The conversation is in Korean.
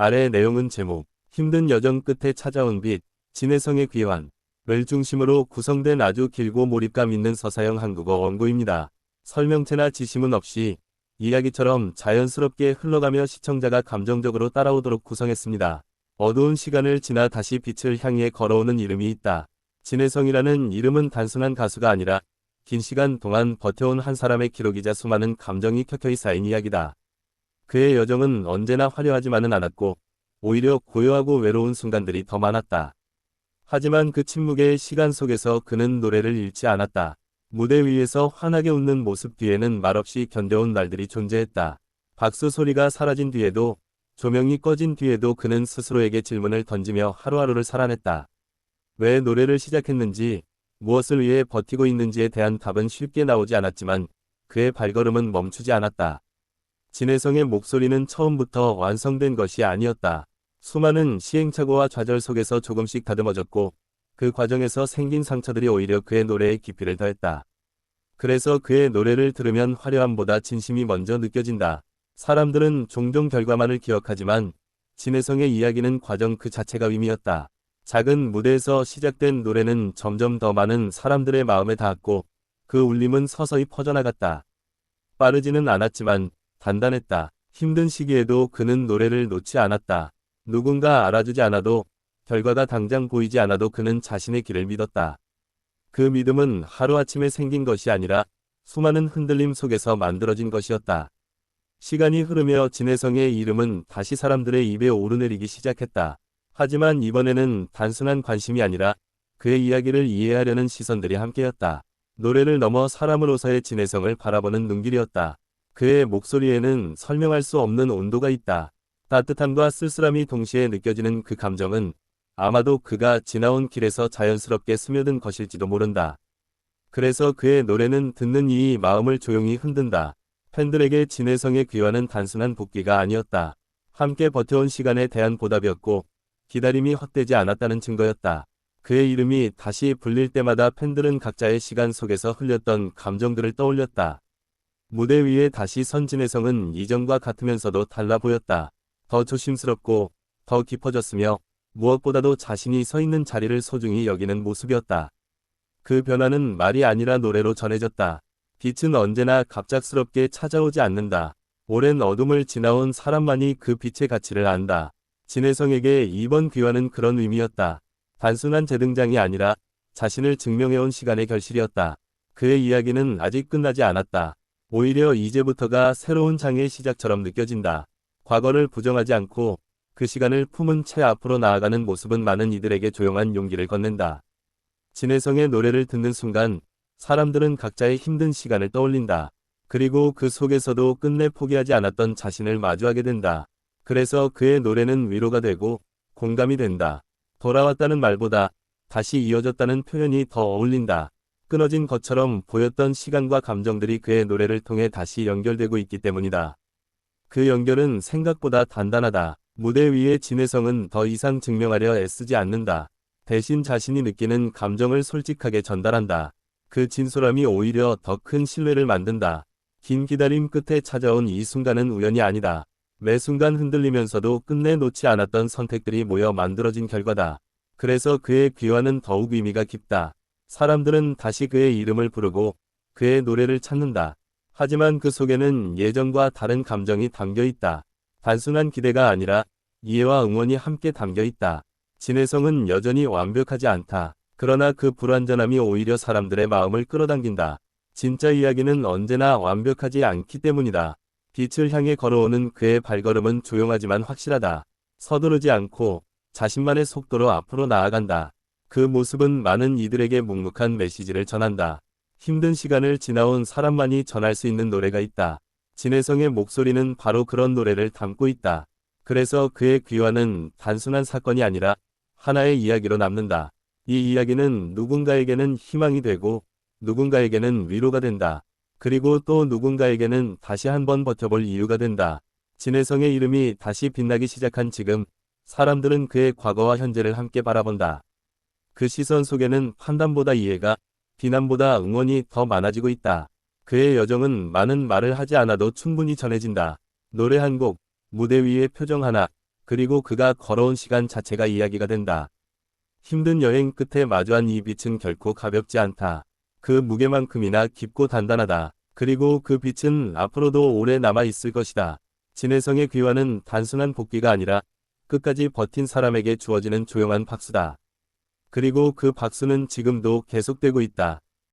아래 내용은 제목, 힘든 여정 끝에 찾아온 빛, 진해성의 귀환을 중심으로 구성된 아주 길고 몰입감 있는 서사형 한국어 원고입니다. 설명체나 지시문 없이 이야기처럼 자연스럽게 흘러가며 시청자가 감정적으로 따라오도록 구성했습니다. 어두운 시간을 지나 다시 빛을 향해 걸어오는 이름이 있다. 진해성이라는 이름은 단순한 가수가 아니라 긴 시간 동안 버텨온 한 사람의 기록이자 수많은 감정이 켜켜이 쌓인 이야기다. 그의 여정은 언제나 화려하지만은 않았고 오히려 고요하고 외로운 순간들이 더 많았다. 하지만 그 침묵의 시간 속에서 그는 노래를 잃지 않았다. 무대 위에서 환하게 웃는 모습 뒤에는 말없이 견뎌온 날들이 존재했다. 박수 소리가 사라진 뒤에도, 조명이 꺼진 뒤에도 그는 스스로에게 질문을 던지며 하루하루를 살아냈다. 왜 노래를 시작했는지, 무엇을 위해 버티고 있는지에 대한 답은 쉽게 나오지 않았지만 그의 발걸음은 멈추지 않았다. 진해성의 목소리는 처음부터 완성된 것이 아니었다. 수많은 시행착오와 좌절 속에서 조금씩 다듬어졌고 그 과정에서 생긴 상처들이 오히려 그의 노래에 깊이를 더했다. 그래서 그의 노래를 들으면 화려함보다 진심이 먼저 느껴진다. 사람들은 종종 결과만을 기억하지만 진해성의 이야기는 과정 그 자체가 의미였다. 작은 무대에서 시작된 노래는 점점 더 많은 사람들의 마음에 닿았고 그 울림은 서서히 퍼져나갔다. 빠르지는 않았지만 단단했다. 힘든 시기에도 그는 노래를 놓지 않았다. 누군가 알아주지 않아도, 결과가 당장 보이지 않아도 그는 자신의 길을 믿었다. 그 믿음은 하루아침에 생긴 것이 아니라 수많은 흔들림 속에서 만들어진 것이었다. 시간이 흐르며 진해성의 이름은 다시 사람들의 입에 오르내리기 시작했다. 하지만 이번에는 단순한 관심이 아니라 그의 이야기를 이해하려는 시선들이 함께였다. 노래를 넘어 사람으로서의 진해성을 바라보는 눈길이었다. 그의 목소리에는 설명할 수 없는 온도가 있다. 따뜻함과 쓸쓸함이 동시에 느껴지는 그 감정은 아마도 그가 지나온 길에서 자연스럽게 스며든 것일지도 모른다. 그래서 그의 노래는 듣는 이의 마음을 조용히 흔든다. 팬들에게 진해성의 귀환은 단순한 복귀가 아니었다. 함께 버텨온 시간에 대한 보답이었고 기다림이 헛되지 않았다는 증거였다. 그의 이름이 다시 불릴 때마다 팬들은 각자의 시간 속에서 흘렸던 감정들을 떠올렸다. 무대 위에 다시 선 진해성은 이전과 같으면서도 달라 보였다. 더 조심스럽고 더 깊어졌으며 무엇보다도 자신이 서 있는 자리를 소중히 여기는 모습이었다. 그 변화는 말이 아니라 노래로 전해졌다. 빛은 언제나 갑작스럽게 찾아오지 않는다. 오랜 어둠을 지나온 사람만이 그 빛의 가치를 안다. 진해성에게 이번 귀환은 그런 의미였다. 단순한 재등장이 아니라 자신을 증명해온 시간의 결실이었다. 그의 이야기는 아직 끝나지 않았다. 오히려 이제부터가 새로운 장의 시작처럼 느껴진다. 과거를 부정하지 않고 그 시간을 품은 채 앞으로 나아가는 모습은 많은 이들에게 조용한 용기를 건넨다. 진해성의 노래를 듣는 순간 사람들은 각자의 힘든 시간을 떠올린다. 그리고 그 속에서도 끝내 포기하지 않았던 자신을 마주하게 된다. 그래서 그의 노래는 위로가 되고 공감이 된다. 돌아왔다는 말보다 다시 이어졌다는 표현이 더 어울린다. 끊어진 것처럼 보였던 시간과 감정들이 그의 노래를 통해 다시 연결되고 있기 때문이다. 그 연결은 생각보다 단단하다. 무대 위의 진해성은 더 이상 증명하려 애쓰지 않는다. 대신 자신이 느끼는 감정을 솔직하게 전달한다. 그 진솔함이 오히려 더 큰 신뢰를 만든다. 긴 기다림 끝에 찾아온 이 순간은 우연이 아니다. 매 순간 흔들리면서도 끝내 놓지 않았던 선택들이 모여 만들어진 결과다. 그래서 그의 귀환은 더욱 의미가 깊다. 사람들은 다시 그의 이름을 부르고 그의 노래를 찾는다. 하지만 그 속에는 예전과 다른 감정이 담겨 있다. 단순한 기대가 아니라 이해와 응원이 함께 담겨 있다. 진해성은 여전히 완벽하지 않다. 그러나 그 불완전함이 오히려 사람들의 마음을 끌어당긴다. 진짜 이야기는 언제나 완벽하지 않기 때문이다. 빛을 향해 걸어오는 그의 발걸음은 조용하지만 확실하다. 서두르지 않고 자신만의 속도로 앞으로 나아간다. 그 모습은 많은 이들에게 묵묵한 메시지를 전한다. 힘든 시간을 지나온 사람만이 전할 수 있는 노래가 있다. 진해성의 목소리는 바로 그런 노래를 담고 있다. 그래서 그의 귀환은 단순한 사건이 아니라 하나의 이야기로 남는다. 이 이야기는 누군가에게는 희망이 되고 누군가에게는 위로가 된다. 그리고 또 누군가에게는 다시 한번 버텨볼 이유가 된다. 진해성의 이름이 다시 빛나기 시작한 지금 사람들은 그의 과거와 현재를 함께 바라본다. 그 시선 속에는 판단보다 이해가, 비난보다 응원이 더 많아지고 있다. 그의 여정은 많은 말을 하지 않아도 충분히 전해진다. 노래 한 곡, 무대 위의 표정 하나, 그리고 그가 걸어온 시간 자체가 이야기가 된다. 힘든 여행 끝에 마주한 이 빛은 결코 가볍지 않다. 그 무게만큼이나 깊고 단단하다. 그리고 그 빛은 앞으로도 오래 남아 있을 것이다. 진해성의 귀환은 단순한 복귀가 아니라 끝까지 버틴 사람에게 주어지는 조용한 박수다. 그리고 그 박수는 지금도 계속되고 있다.